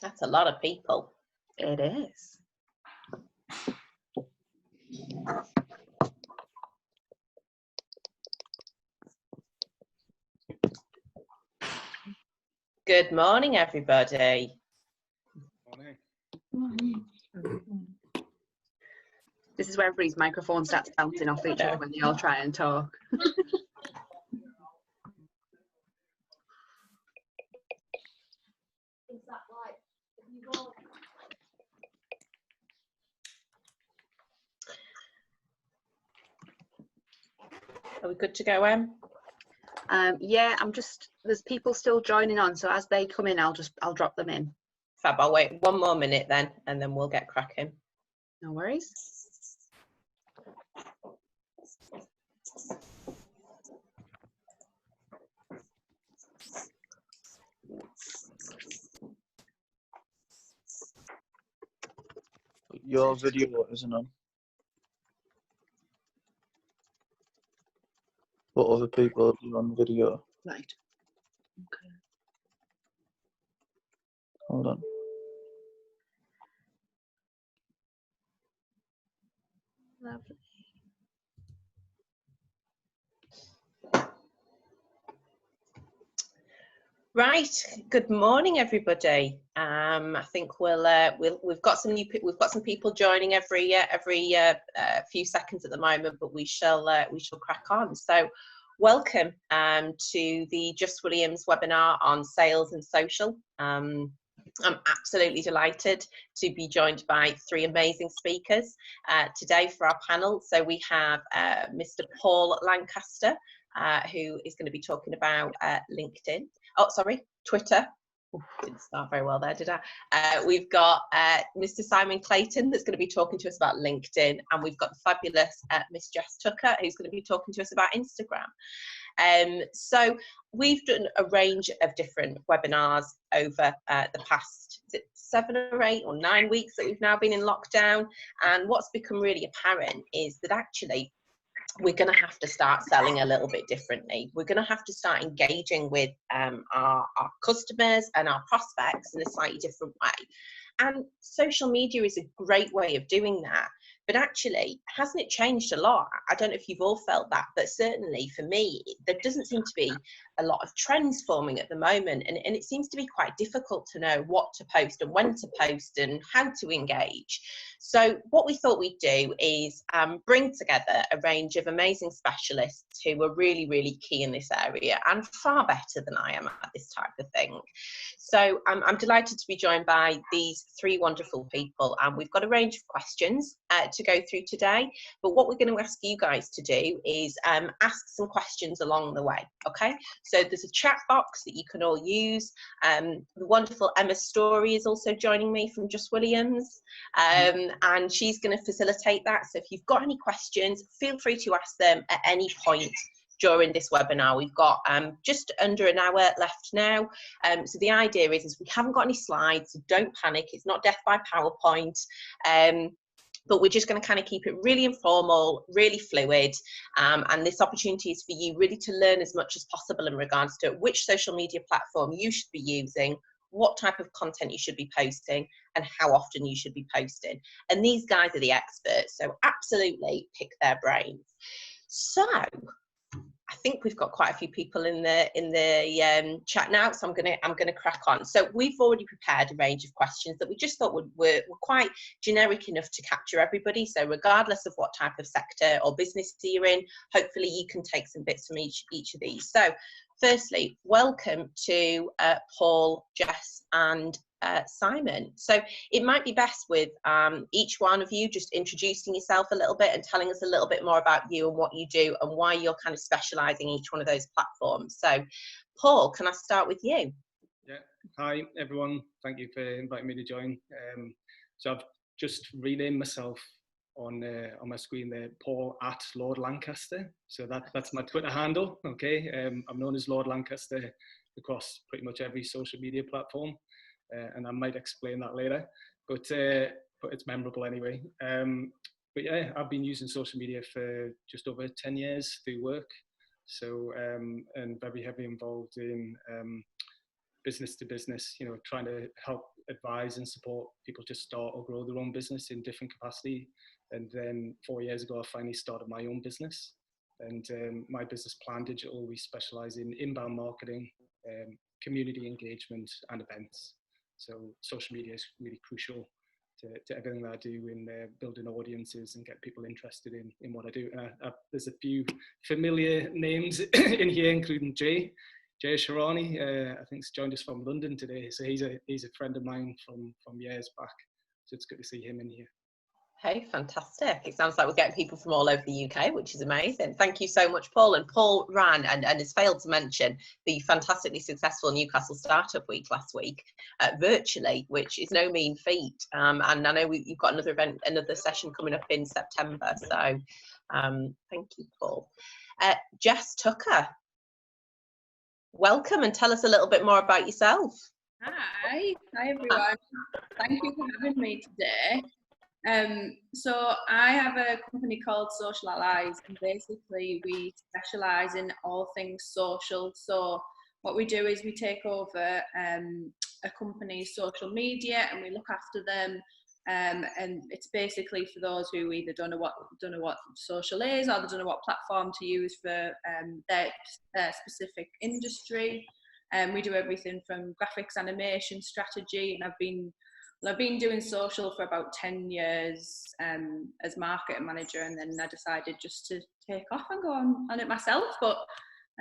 That's a lot of people. It is. Good morning, everybody. Morning. This is where everybody's microphone starts bouncing off each other when they all try and talk. Are we good to go, Em? Yeah, there's people still joining on, so as they come in, I'll drop them in. Fab, I'll wait one more minute then, and then we'll get cracking. No worries. Your video isn't on. But other people are on video. Right. Okay. Hold on. Lovely. Right. Good morning, everybody. I think we've got some people joining every few seconds at the moment, but we shall crack on. So, welcome to the Just Williams webinar on sales and social. I'm absolutely delighted to be joined by three amazing speakers today for our panel. So we have Mr. Paul Lancaster, who is going to be talking about LinkedIn. Oh, sorry, Twitter. Ooh, didn't start very well there, did I? We've got Mr. Simon Clayton that's going to be talking to us about LinkedIn, and we've got the fabulous Miss Jess Tucker who's going to be talking to us about Instagram. So we've done a range of different webinars over the past 7 or 8 or 9 weeks that we've now been in lockdown, and what's become really apparent is that actually we're going to have to start selling a little bit differently. We're going to have to start engaging with our customers and our prospects in a slightly different way. And social media is a great way of doing that. But actually, hasn't it changed a lot? I don't know if you've all felt that, but certainly for me, there doesn't seem to be a lot of trends forming at the moment. And it seems to be quite difficult to know what to post and when to post and how to engage. So what we thought we'd do is bring together a range of amazing specialists who are really, really key in this area and far better than I am at this type of thing. So I'm delighted to be joined by these three wonderful people, and we've got a range of questions to go through today. But what we're going to ask you guys to do is ask some questions along the way, okay? So there's a chat box that you can all use. The wonderful Emma Story is also joining me from Just Williams, and she's going to facilitate that. So if you've got any questions, feel free to ask them at any point during this webinar. We've got just under an hour left now. So the idea is we haven't got any slides, so don't panic. It's not death by PowerPoint. But we're just going to kind of keep it really informal, really fluid, and this opportunity is for you really to learn as much as possible in regards to which social media platform you should be using, what type of content you should be posting, and how often you should be posting. And these guys are the experts, so absolutely pick their brains. So I think we've got quite a few people in the chat now, so I'm gonna crack on. So we've already prepared a range of questions that we just thought were quite generic enough to capture everybody. So regardless of what type of sector or business you're in, hopefully you can take some bits from each of these. So firstly, welcome to Paul, Jess, and Simon. So it might be best with each one of you just introducing yourself a little bit and telling us a little bit more about you and what you do and why you're kind of specialising in each one of those platforms. So Paul, can I start with you? Yeah, hi everyone, thank you for inviting me to join. So I've just renamed myself on my screen there, Paul at Lord Lancaster. So that's my Twitter handle, okay? I'm known as Lord Lancaster across pretty much every social media platform. And I might explain that later, but it's memorable anyway. But yeah, I've been using social media for just over 10 years through work. So, and very heavily involved in business to business, you know, trying to help advise and support people to start or grow their own business in different capacity. And then 4 years ago, I finally started my own business. And my business, Plan Digital, we specialize in inbound marketing, community engagement and events. So social media is really crucial to everything that I do in building audiences and get people interested in what I do. There's a few familiar names in here, including Jay Sharani. I think he's joined us from London today. So he's a friend of mine from years back. So it's good to see him in here. Hey, fantastic. It sounds like we're getting people from all over the UK, which is amazing. Thank you so much, Paul. And Paul ran and has failed to mention the fantastically successful Newcastle Startup Week last week, virtually, which is no mean feat. And I know you've got another event, another session coming up in September. So thank you, Paul. Jess Tucker, welcome and tell us a little bit more about yourself. Hi everyone. Thank you for having me today. So I have a company called Social Allies, and basically we specialise in all things social. So what we do is we take over a company's social media and we look after them. And it's basically for those who either don't know what social is, or they don't know what platform to use for their specific industry. We do everything from graphics, animation, strategy, and I've been doing social for about 10 years as marketing manager, and then I decided just to take off and go on it myself. But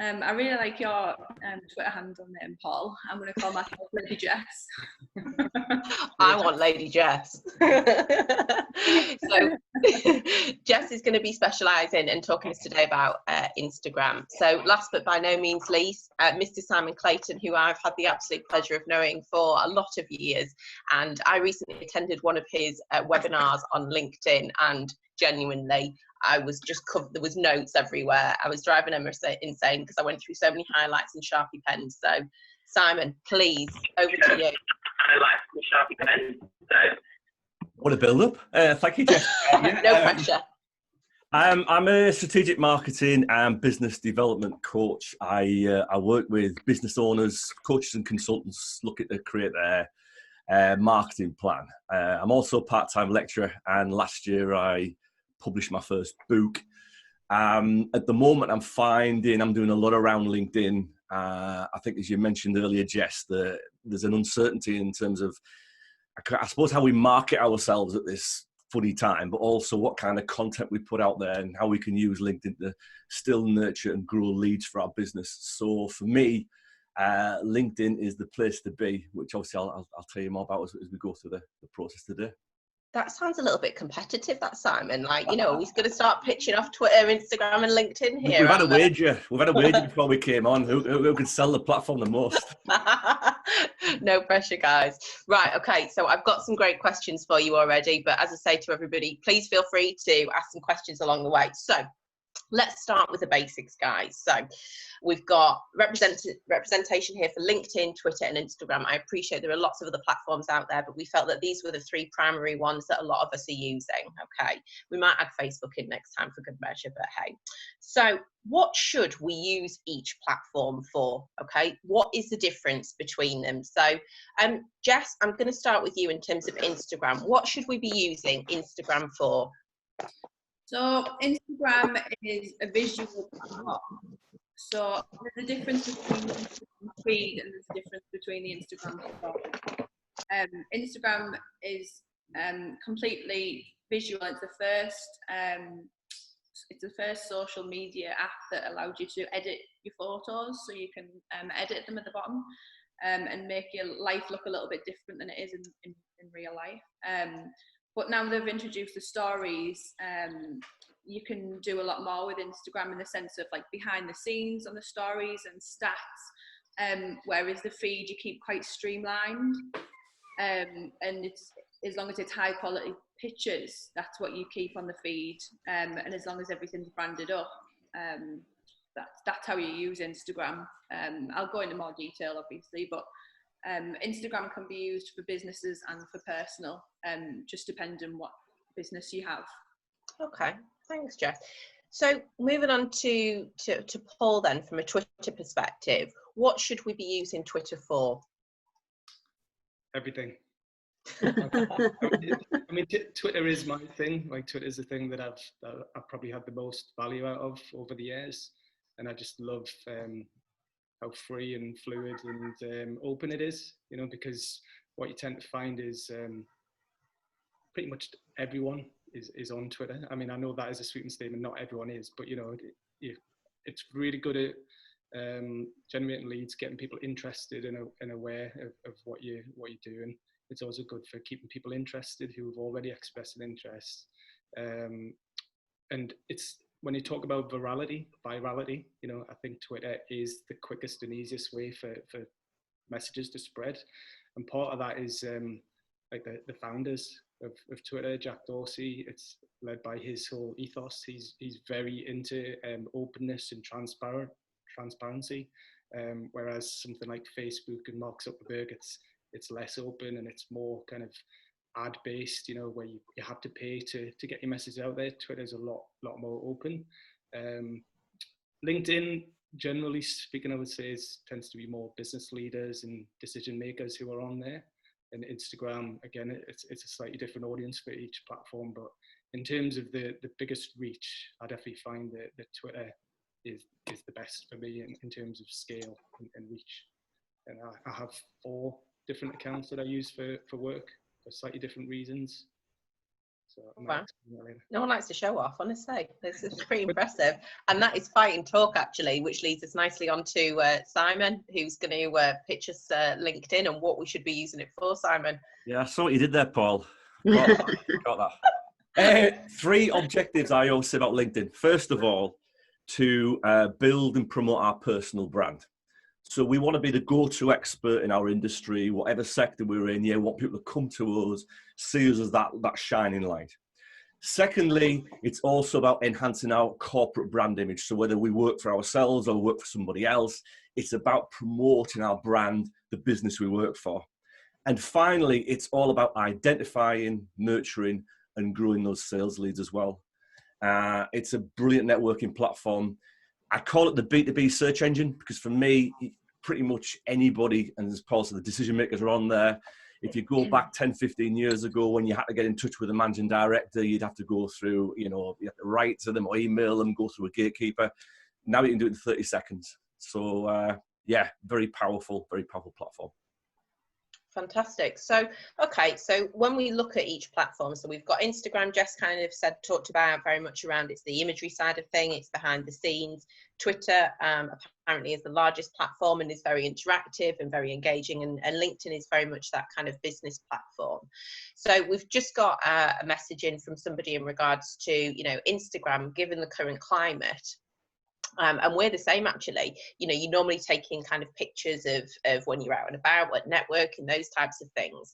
I really like your Twitter handle name, Paul. I'm going to call myself Lady Jess. I want Lady Jess. So Jess is going to be specialising and talking to us today about Instagram. So last but by no means least, Mr. Simon Clayton, who I've had the absolute pleasure of knowing for a lot of years. And I recently attended one of his webinars on LinkedIn, and genuinely, I was just covered, there was notes everywhere. I was driving Emma insane because I went through so many highlights and Sharpie pens. So Simon, please, over to you. Highlights and Sharpie pens. What a build-up. Thank you, Jeff. No pressure. I'm a strategic marketing and business development coach. I work with business owners, coaches and consultants looking to create their marketing plan. I'm also a part-time lecturer, and last year I published my first book. At the moment, I'm doing a lot around LinkedIn. I think, as you mentioned earlier, Jess, there's an uncertainty in terms of, I suppose, how we market ourselves at this funny time, but also what kind of content we put out there and how we can use LinkedIn to still nurture and grow leads for our business. So for me, LinkedIn is the place to be, which obviously I'll tell you more about as we go through the process today. That sounds a little bit competitive, that, Simon. Like, you know, he's going to start pitching off Twitter, Instagram and LinkedIn here. We've had a wager. Before we came on. Who could sell the platform the most? No pressure, guys. Right, okay, so I've got some great questions for you already, but as I say to everybody, please feel free to ask some questions along the way. So let's start with the basics, guys. So we've got representation here for LinkedIn, Twitter and Instagram. I appreciate there are lots of other platforms out there, but we felt that these were the three primary ones that a lot of us are using. Okay, we might add Facebook in next time for good measure, but hey. So what should we use each platform for? Okay, what is the difference between them? So Jess, I'm going to start with you in terms of Instagram. What should we be using Instagram for? So Instagram is a visual platform. So there's a difference between the Instagram feed and there's a difference between the Instagram platform. Instagram is completely visual. It's the first social media app that allowed you to edit your photos, so you can edit them at the bottom and make your life look a little bit different than it is in real life. But now they've introduced the stories, you can do a lot more with Instagram in the sense of like behind the scenes on the stories and stats, whereas the feed you keep quite streamlined, and it's, as long as it's high quality pictures, that's what you keep on the feed, and as long as everything's branded up, that's how you use Instagram. I'll go into more detail obviously, but Instagram can be used for businesses and for personal, just depending what business you have. Okay, thanks, Jeff. So moving on to Paul then, from a Twitter perspective, what should we be using Twitter for? Everything. Twitter is my thing. Like, Twitter is the thing that I've probably had the most value out of over the years, and I just love how free and fluid and open it is. You know, because what you tend to find is pretty much everyone is on Twitter. I mean, I know that is a sweeping statement. Not everyone is, but you know, it's really good at generating leads, getting people interested and aware of what you're doing. It's also good for keeping people interested who have already expressed an interest. And it's, when you talk about virality, you know, I think Twitter is the quickest and easiest way for messages to spread. And part of that is like the founders of Twitter, Jack Dorsey. It's led by his whole ethos. He's very into openness and transparency, whereas something like Facebook and Mark Zuckerberg, it's less open and it's more kind of ad based, you know, where you have to pay to get your message out there. Twitter's a lot more open. LinkedIn, generally speaking, I would say tends to be more business leaders and decision makers who are on there. And Instagram, again, it's a slightly different audience for each platform, but in terms of the biggest reach, I definitely find that Twitter is the best for me in terms of scale and reach. And I have 4 different accounts that I use for work for slightly different reasons. So wow. No one likes to show off, honestly. This is pretty impressive. And that is Fighting Talk, actually, which leads us nicely on to Simon, who's going to pitch us LinkedIn and what we should be using it for. Simon. Yeah, I saw what you did there, Paul. Got that. 3 objectives I always say about LinkedIn. First of all, to build and promote our personal brand. So we want to be the go-to expert in our industry, whatever sector we're in. Yeah, we want people to come to us, see us as that shining light. Secondly, it's also about enhancing our corporate brand image. So whether we work for ourselves or work for somebody else, it's about promoting our brand, the business we work for. And finally, it's all about identifying, nurturing, and growing those sales leads as well. It's a brilliant networking platform. I call it the B2B search engine because for me, pretty much anybody, and as Paul said, the decision makers are on there. If you go back 10, 15 years ago when you had to get in touch with a managing director, you'd have to go through, you know, you have to write to them or email them, go through a gatekeeper. Now you can do it in 30 seconds. So yeah, very powerful platform. Fantastic. So, okay, so when we look at each platform, so we've got Instagram, Jess kind of talked about very much around, it's the imagery side of thing, it's behind the scenes. Twitter apparently is the largest platform and is very interactive and very engaging, and LinkedIn is very much that kind of business platform. So we've just got a message in from somebody in regards to, you know, Instagram, given the current climate. And we're the same, actually. You know, you're normally taking kind of pictures of when you're out and about at networking, those types of things.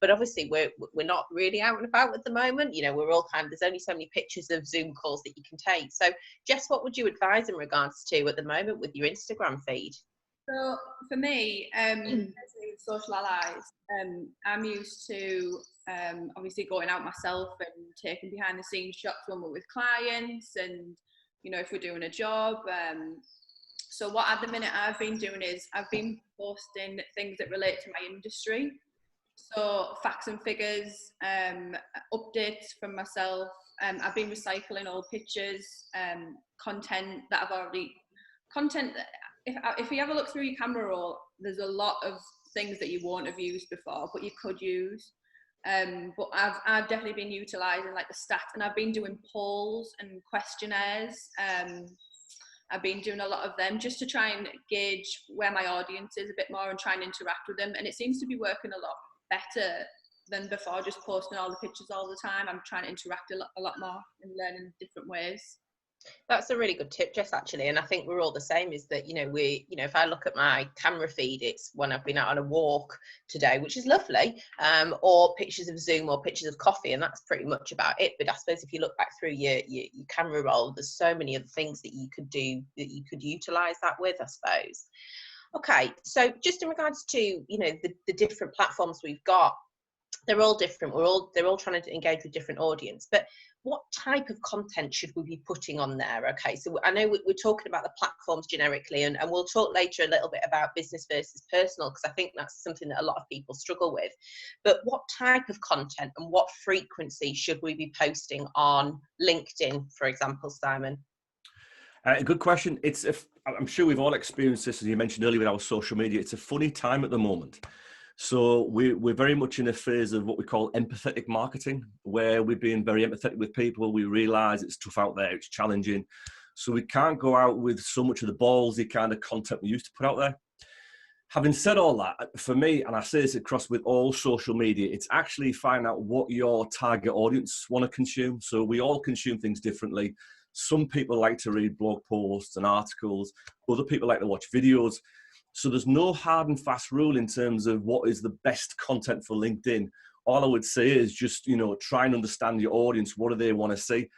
But obviously we're not really out and about at the moment. You know, we're all kind of, there's only so many pictures of Zoom calls that you can take. So Jess, what would you advise in regards to at the moment with your Instagram feed? So for me, as Social Allies, I'm used to obviously going out myself and taking behind the scenes shots when we're with clients, and you know, if we're doing a job. So what at the minute I've been doing is I've been posting things that relate to my industry. So facts and figures, updates from myself. I've been recycling old pictures, content that I've already, if you have a look through your camera roll, there's a lot of things that you won't have used before, but you could use. But I've definitely been utilising like the stats, and I've been doing polls and questionnaires. I've been doing a lot of them just to try and gauge where my audience is a bit more and try and interact with them. And it seems to be working a lot better than before, just posting all the pictures all the time. I'm trying to interact a lot more and learning different ways. That's a really good tip, Jess, actually. And I think we're all the same, is that, you know, if I look at my camera feed, it's when I've been out on a walk today, which is lovely, or pictures of Zoom or pictures of coffee, and that's pretty much about it. But I suppose if you look back through your camera roll, there's so many other things that you could do, that you could utilize that with, I suppose. Okay, so just in regards to, you know, the different platforms we've got, they're all different. They're all trying to engage with different audience. But what type of content should we be putting on there? Okay, so I know we're talking about the platforms generically, and we'll talk later a little bit about business versus personal, because I think that's something that a lot of people struggle with. But what type of content and what frequency should we be posting on LinkedIn, for example, Simon? Good question. I'm sure we've all experienced this, as you mentioned earlier, with our social media. It's a funny time at the moment. So we're very much in a phase of what we call empathetic marketing, where we're being very empathetic with people. We realise it's tough out there, it's challenging. So we can't go out with so much of the ballsy kind of content we used to put out there. Having said all that, for me, and I say this across with all social media, it's actually finding out what your target audience want to consume. So we all consume things differently. Some people like to read blog posts and articles. Other people like to watch videos. So there's no hard and fast rule in terms of what is the best content for LinkedIn. All I would say is just, try and understand your audience. What do they want to see?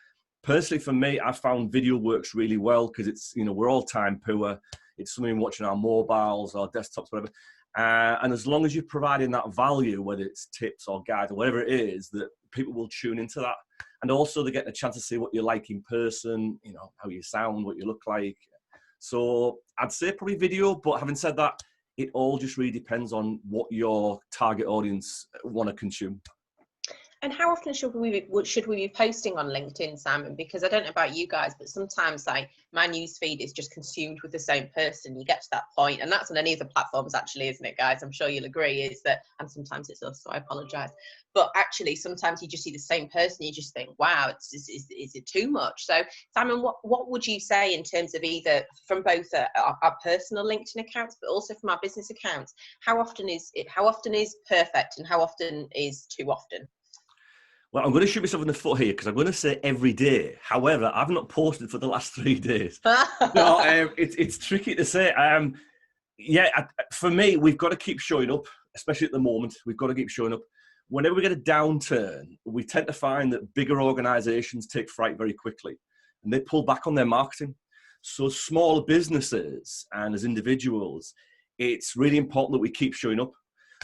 Personally, for me, I found video works really well because it's, we're all time poor. It's something watching our mobiles or desktops, whatever. And as long as you're providing that value, whether it's tips or guides or whatever it is, that people will tune into that. And also they get a chance to see what you're like in person, how you sound, what you look like. So I'd say probably video, but having said that, it all just really depends on what your target audience want to consume. And how often should we be posting on LinkedIn, Simon? Because I don't know about you guys, but sometimes like my news feed is just consumed with the same person. You get to that point, and that's on any of the platforms, actually, isn't it, guys? I'm sure you'll agree. Is that, and sometimes it's us, so I apologise. But actually, sometimes you just see the same person. You just think, wow, is it too much? So, Simon, what would you say in terms of either from both our personal LinkedIn accounts, but also from our business accounts? How often is perfect, and how often is too often? Well, I'm going to shoot myself in the foot here because I'm going to say every day. However, I've not posted for the last 3 days. It's tricky to say. For me, we've got to keep showing up, especially at the moment. We've got to keep showing up. Whenever we get a downturn, we tend to find that bigger organizations take fright very quickly and they pull back on their marketing. So small businesses and as individuals, it's really important that we keep showing up.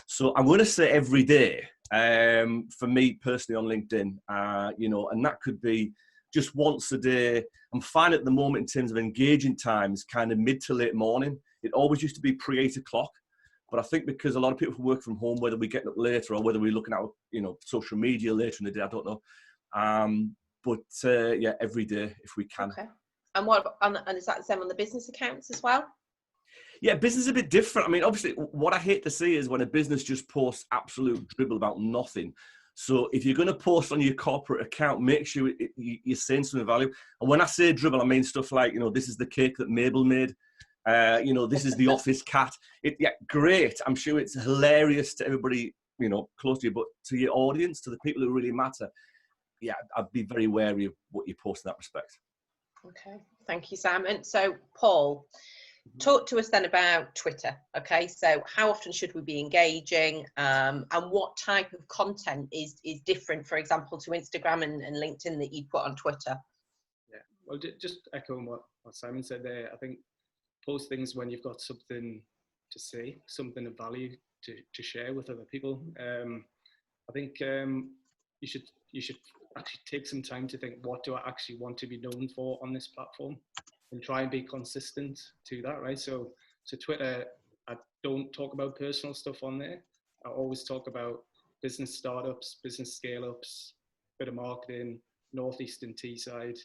So I'm going to say every day. For me personally on LinkedIn, and that could be just once a day. I'm fine at the moment in terms of engaging times, kind of mid to late morning. It always used to be pre-8 o'clock, but I think because a lot of people work from home, whether we get up later or whether we're looking at, social media later in the day, I don't know. Every day if we can. Okay. And and is that the same on the business accounts as well? Yeah, business is a bit different. I mean, obviously, what I hate to see is when a business just posts absolute dribble about nothing. So if you're going to post on your corporate account, make sure you're saying something valuable. And when I say dribble, I mean stuff like, this is the cake that Mabel made. This is the office cat. Great. I'm sure it's hilarious to everybody, close to you, but to your audience, to the people who really matter, I'd be very wary of what you post in that respect. Okay, thank you, Simon. So, Paul, talk to us then about Twitter. Okay, so how often should we be engaging, and what type of content is different, for example, to Instagram and LinkedIn that you put on Twitter? Yeah, well, just echoing what Simon said there, I think post things when you've got something to say, something of value to share with other people. I think you should actually take some time to think, what do I actually want to be known for on this platform, and try and be consistent to that, right? So Twitter, I don't talk about personal stuff on there. I always talk about business startups, business scale-ups, bit of marketing, Northeastern Teesside.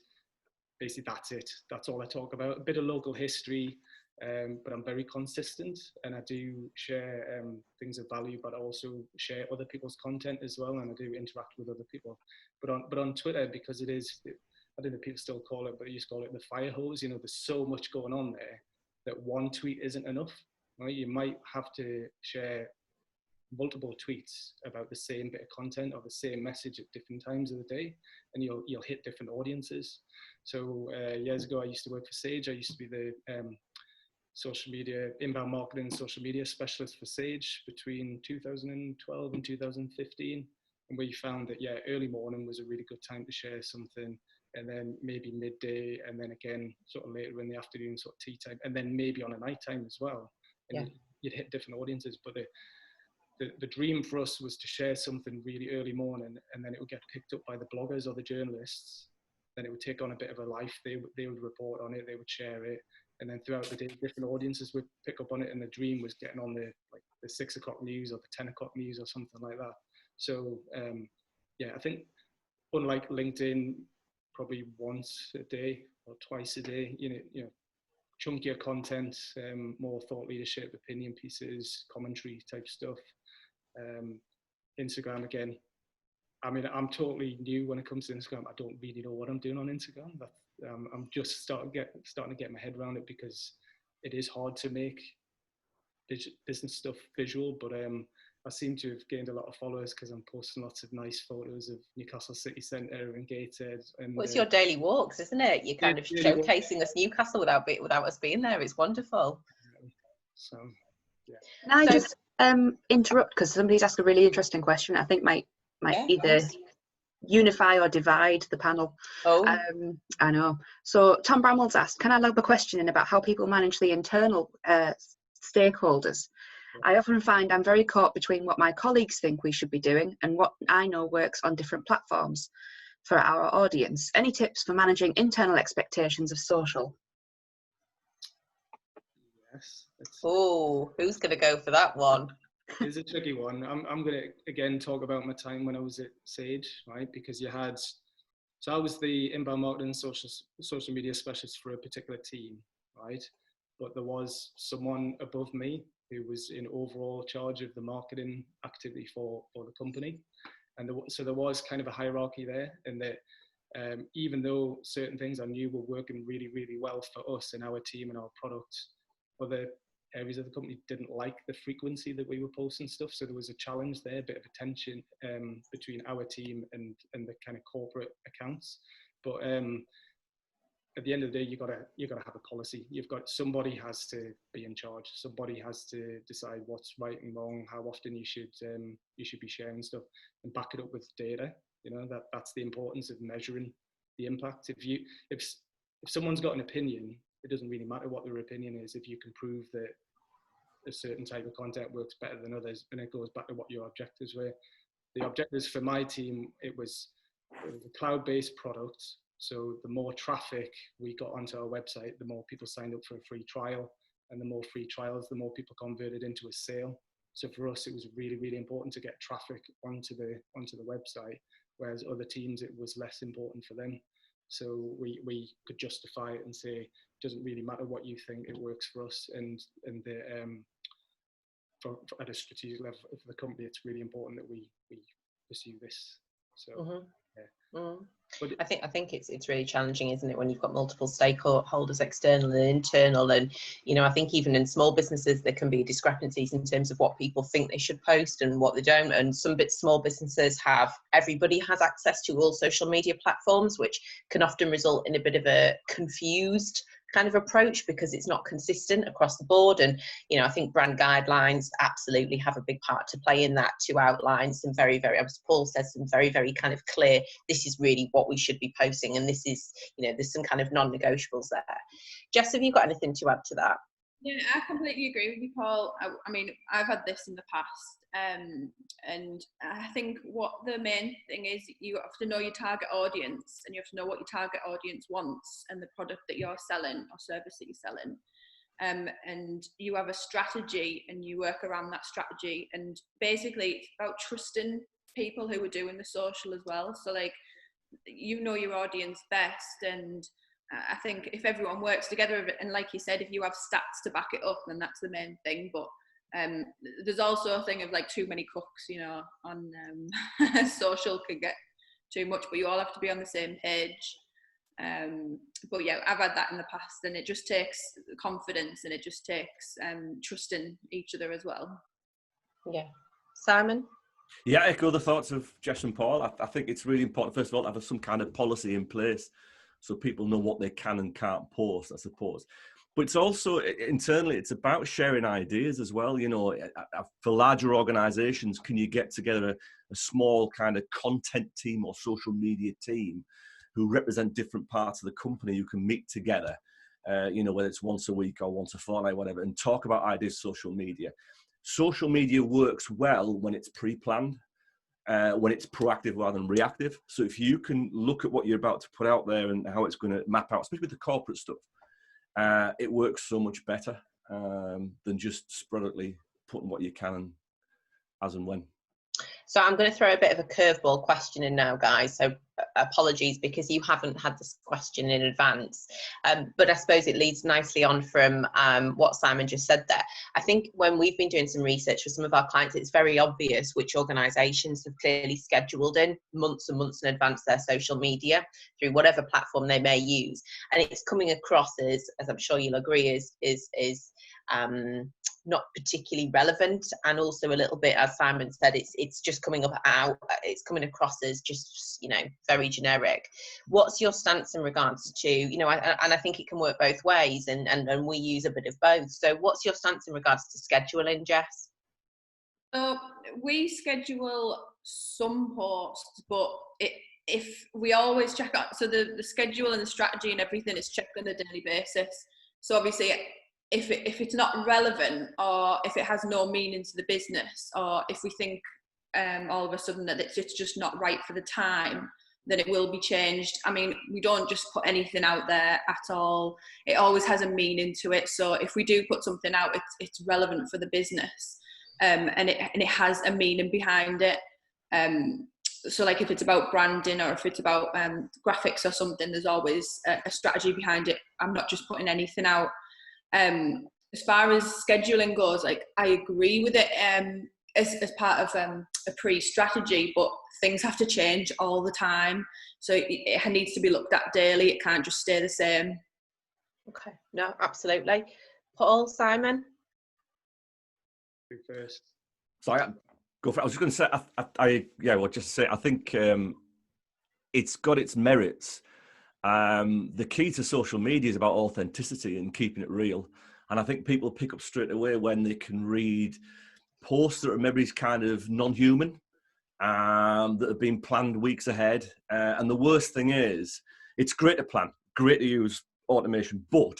Basically, that's it. That's all I talk about. A bit of local history, but I'm very consistent, and I do share things of value, but I also share other people's content as well, and I do interact with other people. But on Twitter, because it is, I don't know if people still call it, but I used to call it the fire hose. There's so much going on there that one tweet isn't enough. Right? You might have to share multiple tweets about the same bit of content or the same message at different times of the day, and you'll hit different audiences. So years ago, I used to work for Sage. I used to be the social media, inbound marketing, social media specialist for Sage between 2012 and 2015. And we found that, early morning was a really good time to share something, and then maybe midday, and then again, sort of later in the afternoon, sort of tea time, and then maybe on a night time as well. And you'd hit different audiences. But the dream for us was to share something really early morning, and then it would get picked up by the bloggers or the journalists. Then it would take on a bit of a life. They would report on it, they would share it, and then throughout the day, different audiences would pick up on it. And the dream was getting on the 6 o'clock news or the 10 o'clock news or something like that. So yeah, I think unlike LinkedIn, probably once a day or twice a day, you know, chunkier content, more thought leadership, opinion pieces, commentary type stuff. Instagram again. I mean, I'm totally new when it comes to Instagram. I don't really know what I'm doing on Instagram. I'm just starting to get my head around it, because it is hard to make business stuff visual. But I seem to have gained a lot of followers because I'm posting lots of nice photos of Newcastle city centre and Gateshead. And Well, it's your daily walks, isn't it? You're kind of showcasing us Newcastle without us being there. It's wonderful. So, yeah. Can I just interrupt, because somebody's asked a really interesting question. I think might either unify or divide the panel. I know. So Tom Bramwell's asked, can I lob a question in about how people manage the internal stakeholders? I often find I'm very caught between what my colleagues think we should be doing and what I know works on different platforms for our audience. Any tips for managing internal expectations of social? Yes. Oh, who's going to go for that one? It's a tricky one. I'm going to again talk about my time when I was at Sage, right? Because so I was the inbound marketing social media specialist for a particular team, right? But there was someone above me who was in overall charge of the marketing activity for the company, and so there was kind of a hierarchy there, and that even though certain things I knew were working really, really well for us and our team and our product, other areas of the company didn't like the frequency that we were posting stuff. So there was a challenge there, a bit of a tension between our team and the kind of corporate accounts. But at the end of the day, you gotta have a policy. Somebody has to be in charge. Somebody has to decide what's right and wrong, how often you should be sharing stuff, and back it up with data. You know, that's the importance of measuring the impact. If someone's got an opinion, it doesn't really matter what their opinion is. If you can prove that a certain type of content works better than others, and it goes back to what your objectives were. The objectives for my team, it was a cloud-based product. So the more traffic we got onto our website, the more people signed up for a free trial, and the more free trials, the more people converted into a sale. So for us, it was really, really important to get traffic onto the website, whereas other teams, it was less important for them. So we could justify it and say, it doesn't really matter what you think, it works for us. And at a strategic level for the company, it's really important that we pursue this. So But I think it's really challenging, isn't it, when you've got multiple stakeholders, external and internal, and I think even in small businesses there can be discrepancies in terms of what people think they should post and what they don't. And small businesses everybody has access to all social media platforms, which can often result in a bit of a confused kind of approach because it's not consistent across the board. And I think brand guidelines absolutely have a big part to play in that, to outline some very, very, as Paul says, some very, very kind of clear, this is really what we should be posting, and this is, there's some kind of non-negotiables there. Jess, have you got anything to add to that? Yeah, I completely agree with you, Paul. I mean, I've had this in the past, and I think what the main thing is, you have to know your target audience, and you have to know what your target audience wants and the product that you're selling or service that you're selling. And you have a strategy and you work around that strategy, and basically it's about trusting people who are doing the social as well. So your audience best, and I think if everyone works together, and like you said, if you have stats to back it up, then that's the main thing. But there's also a thing of too many cooks, on social can get too much, but you all have to be on the same page. But yeah, I've had that in the past, and it just takes confidence, and it just takes trusting each other as well. Yeah. Simon? Yeah, I echo the thoughts of Jess and Paul. I think it's really important, first of all, to have some kind of policy in place so people know what they can and can't post, I suppose. But it's also, internally, it's about sharing ideas as well. For larger organisations, can you get together a small kind of content team or social media team who represent different parts of the company who can meet together, whether it's once a week or once a fortnight, whatever, and talk about ideas, social media. social media works well when it's pre-planned, when it's proactive rather than reactive. So if you can look at what you're about to put out there and how it's going to map out, especially with the corporate stuff, it works so much better than just sporadically putting what you can as and when. So I'm going to throw a bit of a curveball question in now, guys. So apologies because you haven't had this question in advance. But I suppose it leads nicely on from what Simon just said there. I think when we've been doing some research for some of our clients, it's very obvious which organisations have clearly scheduled in months and months in advance their social media through whatever platform they may use. And it's coming across as I'm sure you'll agree, is not particularly relevant, and also a little bit, as Simon said, it's just coming across as just, you know, very generic. What's your stance in regards to, you know, and I think it can work both ways, and we use a bit of both. So what's your stance in regards to scheduling, Jess? So we schedule some posts, but if we always check out, so the schedule and the strategy and everything is checked on a daily basis. So obviously, if it's not relevant, or if it has no meaning to the business, or if we think all of a sudden that it's just not right for the time, then it will be changed. I mean, we don't just put anything out there at all. It always has a meaning to it. So if we do put something out, it's relevant for the business, and it has a meaning behind it. So like if it's about branding, or if it's about graphics or something, there's always a strategy behind it. I'm not just putting anything out. As far as scheduling goes, like, I agree with it as part of a pre-strategy, but things have to change all the time. So it needs to be looked at daily. It can't just stay the same. Okay, no, absolutely. Paul, Simon? You first. So I go for it. I was just going to say, I think it's got its merits. The key to social media is about authenticity and keeping it real. And I think people pick up straight away when they can read posts that are maybe kind of non-human, that have been planned weeks ahead. And the worst thing is, it's great to plan, great to use automation, but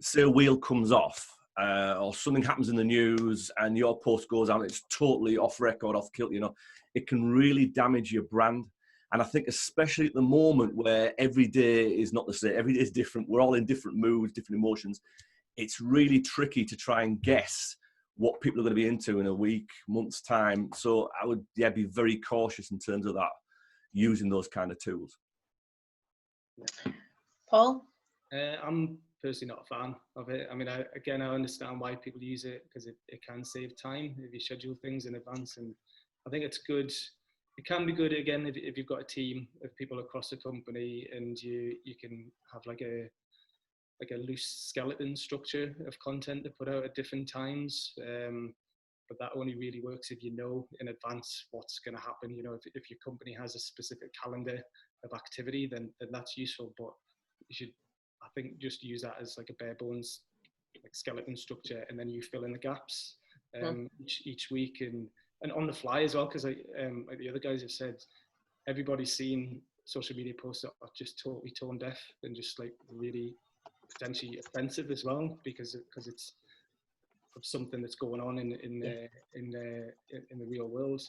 say a wheel comes off, or something happens in the news and your post goes out, it's totally off record, off kilt, you know, it can really damage your brand. And I think especially at the moment where every day is not the same, every day is different, we're all in different moods, different emotions, it's really tricky to try and guess what people are going to be into in a week, month's time. So I would be very cautious in terms of that, using those kind of tools. Paul? I'm personally not a fan of it. I mean, I understand why people use it, because it can save time if you schedule things in advance. And I think it's good. It can be good, again, if you've got a team of people across the company and you can have like a loose skeleton structure of content to put out at different times. But that only really works if you know in advance what's going to happen. You know, if your company has a specific calendar of activity, then that's useful. But you should, I think, just use that as like a bare bones like skeleton structure, and then you fill in the gaps each week and on the fly as well, because like the other guys have said, everybody's seen social media posts that are just totally tone deaf and just like really potentially offensive as well, because it's of something that's going on in the real world,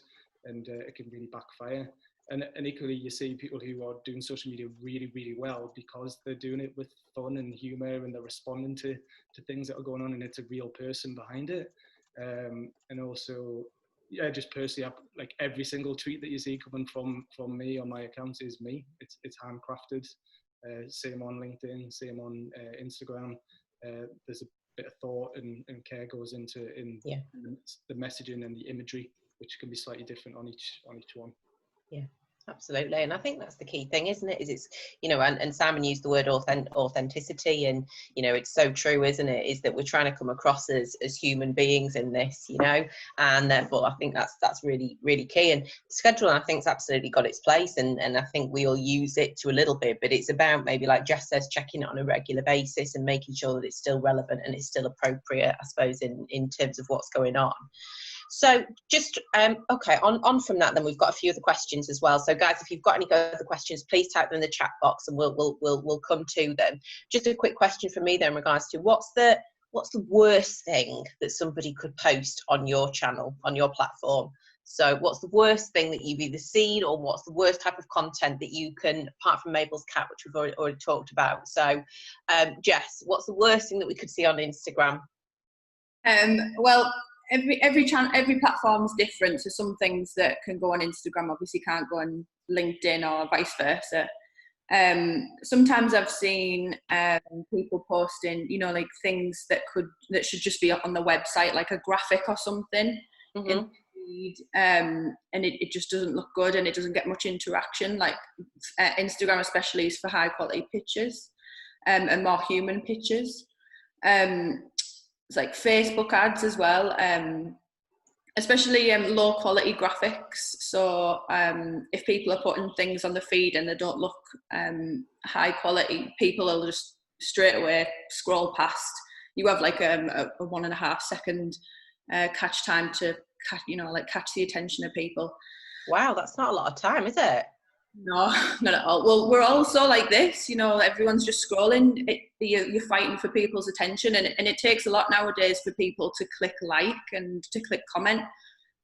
and it can really backfire. And equally, you see people who are doing social media really, really well because they're doing it with fun and humor, and they're responding to things that are going on, and it's a real person behind it. And also, just personally, like every single tweet that you see coming from me on my accounts is me. It's handcrafted. Same on LinkedIn, same on Instagram. There's a bit of thought and care goes into the messaging and the imagery, which can be slightly different on each one. Yeah, absolutely. And I think that's the key thing, isn't it? Is it's, you know, and Simon used the word authenticity, and, you know, it's so true, isn't it? Is that we're trying to come across as human beings in this, you know, and therefore I think that's really, really key. And scheduling, I think, has absolutely got its place, and I think we all use it to a little bit, but it's about, maybe like Jess says, checking it on a regular basis and making sure that it's still relevant and it's still appropriate, I suppose, in terms of what's going on. So just, okay, on from that, then we've got a few other questions as well. So guys, if you've got any other questions, please type them in the chat box and we'll come to them. Just a quick question from me then in regards to what's the what's the worst thing that somebody could post on your channel, on your platform? So what's the worst thing that you've either seen, or what's the worst type of content that you can, apart from Mabel's cat, which we've already talked about. So Jess, what's the worst thing that we could see on Instagram? Well, every channel, every platform is different. So some things that can go on Instagram obviously can't go on LinkedIn, or vice versa. Sometimes I've seen people posting, you know, like things that should just be up on the website, like a graphic or something. Mm-hmm. And it just doesn't look good, and it doesn't get much interaction. Like Instagram especially is for high quality pictures and more human pictures. It's like Facebook ads as well, especially low quality graphics. So if people are putting things on the feed and they don't look high quality, people will just straight away scroll past. You have like a 1.5 second catch time to catch the attention of people. Wow, that's not a lot of time, is it? No, not at all. Well, we're also like this, you know, everyone's just scrolling. You're fighting for people's attention, and it takes a lot nowadays for people to click like and to click comment.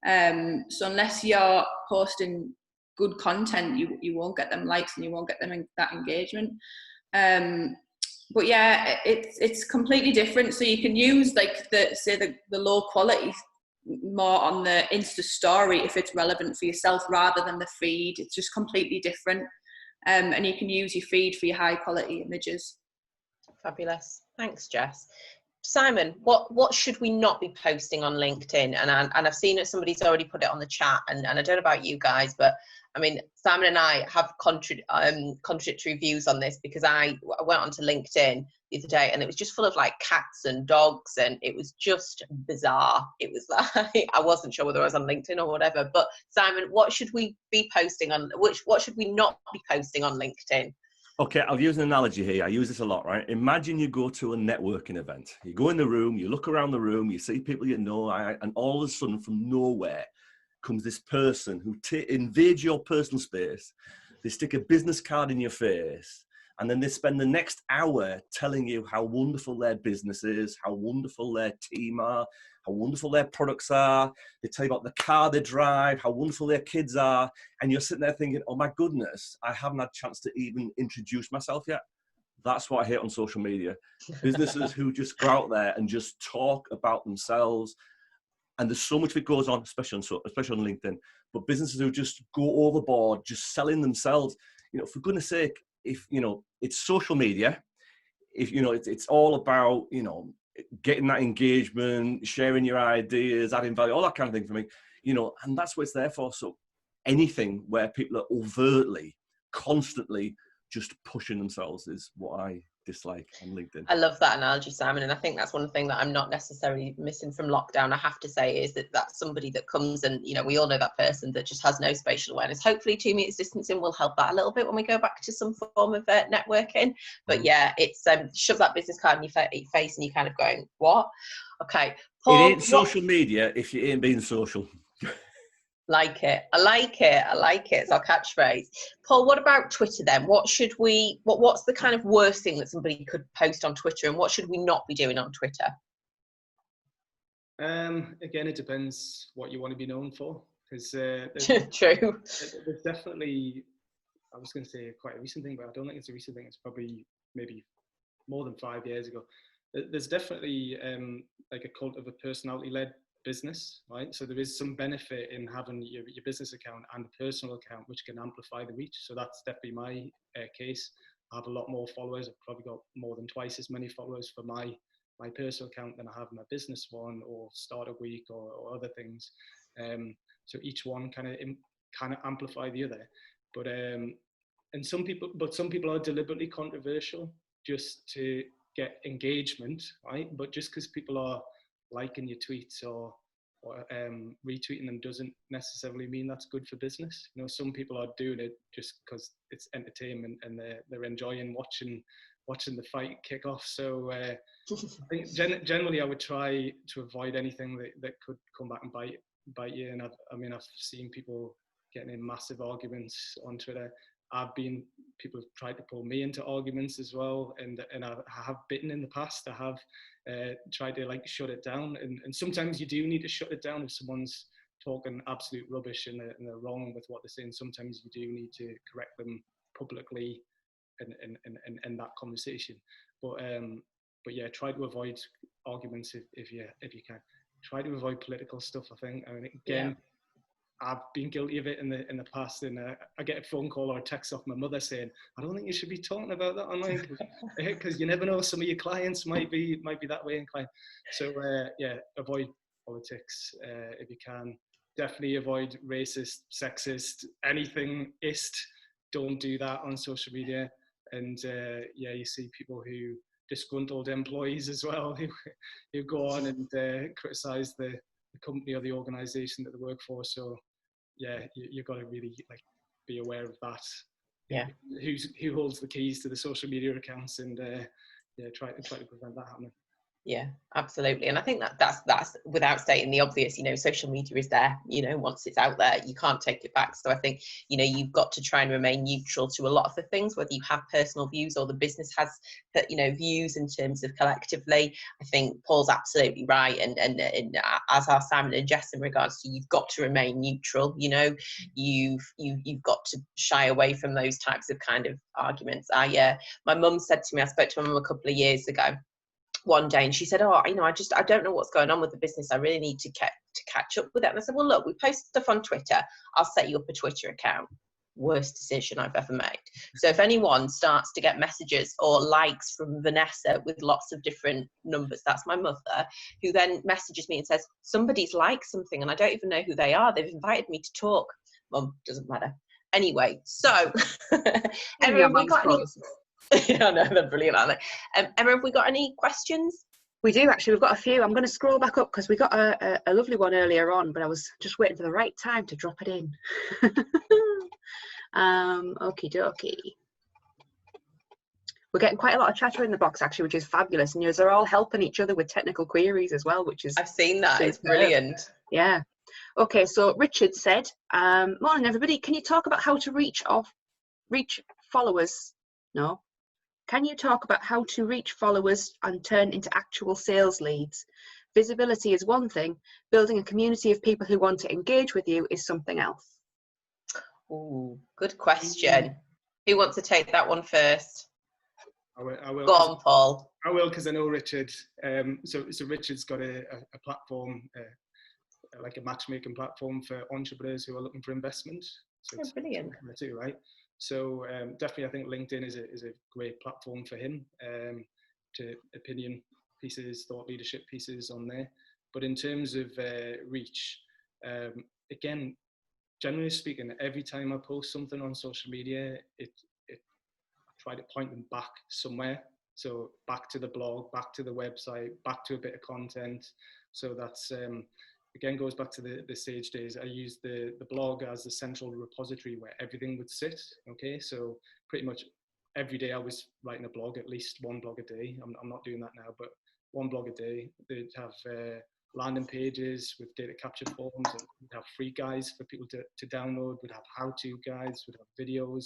So unless you're posting good content, you won't get them likes, and you won't get them that engagement. But yeah, it's completely different. So you can use like the low quality more on the Insta story if it's relevant for yourself, rather than the feed. It's just completely different. And you can use your feed for your high quality images. Fabulous. Thanks, Jess. Simon, what should we not be posting on LinkedIn? And I've seen that somebody's already put it on the chat, and I don't know about you guys, but I mean, Simon and I have contradictory views on this, because I went onto LinkedIn the other day, and it was just full of like cats and dogs, and it was just bizarre. It was like, I wasn't sure whether I was on LinkedIn or whatever. But Simon, what should we be posting on, what should we not be posting on LinkedIn? Okay, I'll use an analogy here. I use this a lot, right? Imagine you go to a networking event. You go in the room, you look around the room, you see people you know, and all of a sudden from nowhere comes this person who invades your personal space. They stick a business card in your face, and then they spend the next hour telling you how wonderful their business is, how wonderful their team are, how wonderful their products are. They tell you about the car they drive, how wonderful their kids are. And you're sitting there thinking, oh my goodness, I haven't had a chance to even introduce myself yet. That's what I hate on social media. Businesses who just go out there and just talk about themselves. And there's so much that goes on, especially on LinkedIn, but businesses who just go overboard, just selling themselves. You know, for goodness sake, if, you know, it's social media, if, you know, it's all about, you know, getting that engagement, sharing your ideas, adding value, all that kind of thing for me, you know, and that's what it's there for. So anything where people are overtly, constantly just pushing themselves is what I dislike on LinkedIn. I love that analogy, Simon, and I think that's one thing that I'm not necessarily missing from lockdown, I have to say, is that that's somebody that comes and, you know, we all know that person that just has no spatial awareness. Hopefully 2 meters distancing will help that a little bit when we go back to some form of networking. But yeah, it's shove that business card in your face and you're kind of going, what? Okay, Paul, it ain't social media if you ain't being social. Like it. I like it. I like it. It's our catchphrase. Paul, what about Twitter then? What's the kind of worst thing that somebody could post on Twitter, and what should we not be doing on Twitter? Again, it depends what you want to be known for. Because True. There's definitely, I was going to say quite a recent thing, but I don't think it's a recent thing. It's probably maybe more than 5 years ago. There's definitely like a cult of a personality-led business, right? So there is some benefit in having your business account and a personal account, which can amplify the reach. So that's definitely my case. I have a lot more followers. I've probably got more than twice as many followers for my personal account than I have my business one, or Startup Week, or other things. So each one kind of amplify the other. But some people are deliberately controversial just to get engagement, right? But just because people are liking your tweets or retweeting them doesn't necessarily mean that's good for business. You know, some people are doing it just because it's entertainment and they're enjoying watching the fight kick off. So I think generally I would try to avoid anything that could come back and bite you. And I've seen people getting in massive arguments on Twitter. people have tried to pull me into arguments as well, and I have bitten in the past. I have tried to like shut it down, and sometimes you do need to shut it down if someone's talking absolute rubbish and they're wrong with what they're saying. Sometimes you do need to correct them publicly and that conversation. But yeah, try to avoid arguments if you can. Try to avoid political stuff. I think. I mean, again, I've been guilty of it in the past, and I get a phone call or a text off my mother saying, "I don't think you should be talking about that online because you never know. Some of your clients might be that way inclined." So yeah, avoid politics if you can. Definitely avoid racist, sexist, anything-ist. Don't do that on social media. And yeah, you see people who disgruntled employees as well who go on and criticize the company or the organization that they work for. So yeah, you've got to really like be aware of that. Yeah. Who holds the keys to the social media accounts, and yeah, try to prevent that happening. Yeah, absolutely. And I think that's without stating the obvious, you know, social media is there, you know, once it's out there, you can't take it back. So I think, you know, you've got to try and remain neutral to a lot of the things, whether you have personal views or the business has, you know, views in terms of collectively. I think Paul's absolutely right. And as are Simon and Jess in regards to, you've got to remain neutral, you know, you've got to shy away from those types of kind of arguments. My mum said to me, I spoke to my mum a couple of years ago, one day, and she said, "Oh, you know, I don't know what's going on with the business. I really need to catch up with it." And I said, "Well, look, we post stuff on Twitter. I'll set you up a Twitter account." Worst decision I've ever made. So if anyone starts to get messages or likes from Vanessa with lots of different numbers, that's my mother, who then messages me and says, "Somebody's liked something and I don't even know who they are. They've invited me to talk." Mum, doesn't matter. Anyway, so everyone, we got any? Yeah, no, they're brilliant, aren't they? Emma, have we got any questions? We do, actually. We've got a few. I'm going to scroll back up because we got a lovely one earlier on, but I was just waiting for the right time to drop it in. Okie dokie. We're getting quite a lot of chatter in the box, actually, which is fabulous. And they're all helping each other with technical queries as well, which is... I've seen that. It's brilliant. Yeah. Okay, so Richard said, morning, everybody. Can you talk about how to reach followers? No. Can you talk about how to reach followers and turn into actual sales leads? Visibility is one thing. Building a community of people who want to engage with you is something else. Oh, good question. Who wants to take that one first? I will. Go on, Paul. I will, because I know Richard. So Richard's got a platform, like a matchmaking platform for entrepreneurs who are looking for investment. So it's brilliant. Too, right? So definitely, I think LinkedIn is a great platform for him to opinion pieces, thought leadership pieces on there. But in terms of reach, again, generally speaking, every time I post something on social media, I try to point them back somewhere. So back to the blog, back to the website, back to a bit of content. So that's again goes back to the Sage days. I used the blog as the central repository where everything would sit. Okay, so pretty much every day I was writing a blog, at least one blog a day. I'm not doing that now, but one blog a day. They'd have landing pages with data capture forms, and we'd have free guides for people to download. We'd have how-to guides, we'd have videos.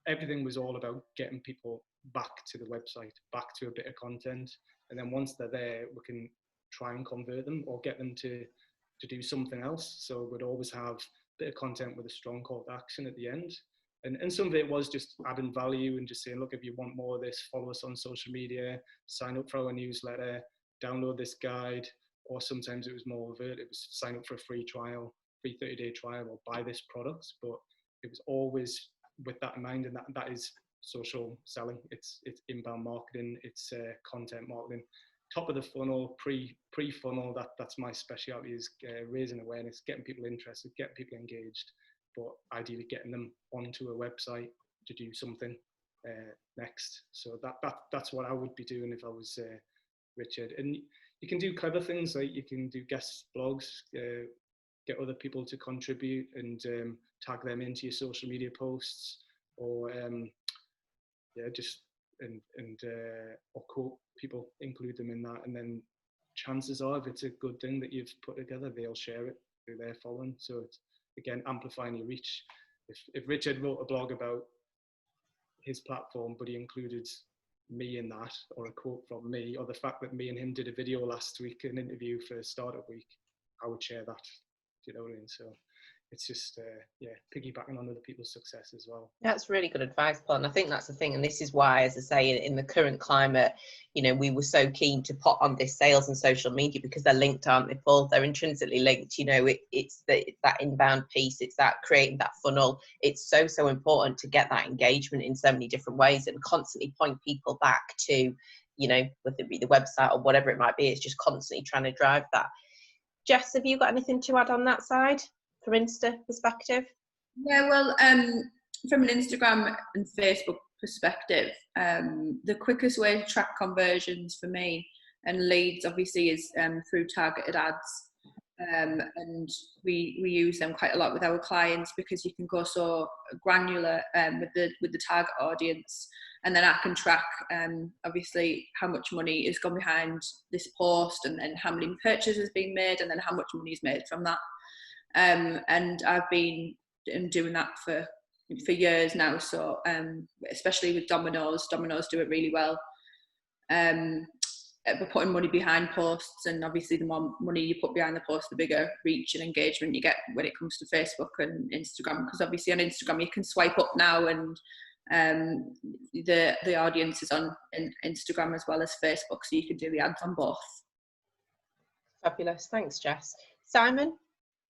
Everything was all about getting people back to the website, back to a bit of content. And then once they're there, we can try and convert them or get them to do something else. So we'd always have a bit of content with a strong call to action at the end. And some of it was just adding value and just saying, look, if you want more of this, follow us on social media, sign up for our newsletter, download this guide. Or sometimes it was more overt. It was sign up for a free trial, free 30-day trial, or buy this product. But it was always with that in mind, and that is social selling. It's inbound marketing. It's content marketing. Top of the funnel, pre-funnel. That's my specialty, is raising awareness, getting people interested, getting people engaged, but ideally getting them onto a website to do something next. So that's what I would be doing if I was Richard. And you can do clever things, like you can do guest blogs, get other people to contribute and tag them into your social media posts, or just or quote people, include them in that, and then chances are, if it's a good thing that you've put together, they'll share it through their following. So it's again amplifying your reach. if Richard wrote a blog about his platform, but he included me in that, or a quote from me, or the fact that me and him did a video last week, an interview for Startup Week, I would share that. Do you know what I mean? So it's just piggybacking on other people's success as well. That's really good advice, Paul, and I think that's the thing, and this is why, as I say, in the current climate, you know, we were so keen to put on this sales and social media, because they're linked, aren't they, Paul? They're intrinsically linked. You know, it's that inbound piece, it's that creating that funnel. It's so important to get that engagement in so many different ways and constantly point people back to, you know, whether it be the website or whatever it might be. It's just constantly trying to drive that. Jess, have you got anything to add on that side from Insta perspective? Yeah, well, from an Instagram and Facebook perspective, the quickest way to track conversions for me and leads obviously is through targeted ads, and we use them quite a lot with our clients, because you can go so granular with the target audience, and then I can track obviously how much money is gone behind this post, and then how many purchases being made, and then how much money is made from that. And I've been doing that for years now. So especially with Domino's do it really well. We're putting money behind posts, and obviously the more money you put behind the post, the bigger reach and engagement you get when it comes to Facebook and Instagram, because obviously on Instagram you can swipe up now, and the audience is on Instagram as well as Facebook, so you can do the ads on both. Fabulous. Thanks, Jess. Simon?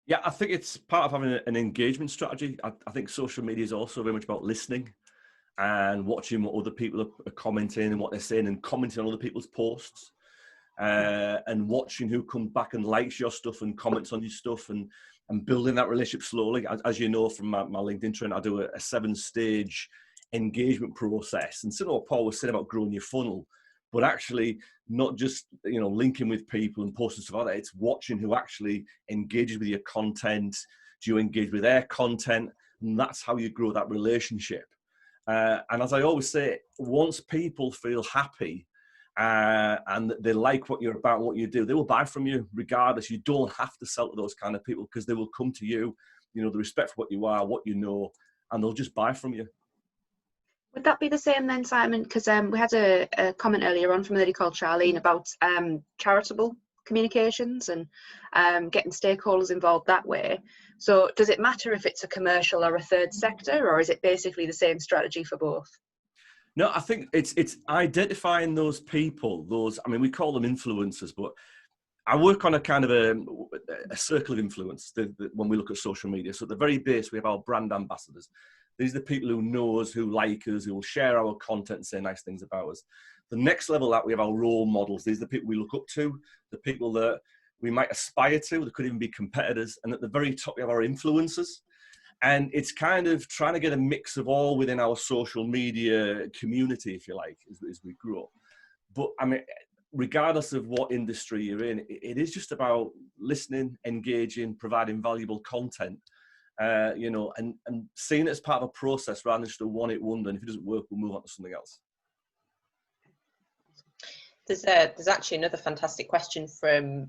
Yeah, I think it's part of having an engagement strategy. I think social media is also very much about listening and watching what other people are commenting and what they're saying, and commenting on other people's posts, and watching who comes back and likes your stuff and comments on your stuff, and building that relationship slowly. As you know from my LinkedIn trend, I do a 7-stage engagement process. And similar to what Paul was saying about growing your funnel, but actually not just, you know, linking with people and posting stuff like that. It's watching who actually engages with your content. Do you engage with their content? And that's how you grow that relationship. And as I always say, once people feel happy and they like what you're about, what you do, they will buy from you regardless. You don't have to sell to those kind of people, because they will come to you, you know, the respect for what you are, what you know, and they'll just buy from you. Would that be the same then, Simon? Because we had a comment earlier on from a lady called Charlene about charitable communications and getting stakeholders involved that way. So does it matter if it's a commercial or a third sector, or is it basically the same strategy for both? No, I think it's identifying those people, I mean, we call them influencers, but I work on a kind of a circle of influence when we look at social media. So at the very base, we have our brand ambassadors. These are the people who know us, who like us, who will share our content and say nice things about us. The next level that we have our role models. These are the people we look up to, the people that we might aspire to, that could even be competitors. And at the very top, we have our influencers. And it's kind of trying to get a mix of all within our social media community, if you like, as we grow. But I mean, regardless of what industry you're in, it is just about listening, engaging, providing valuable content. You know, and seeing it as part of a process rather than just a one-hit wonder. And if it doesn't work, we'll move on to something else. There's actually another fantastic question from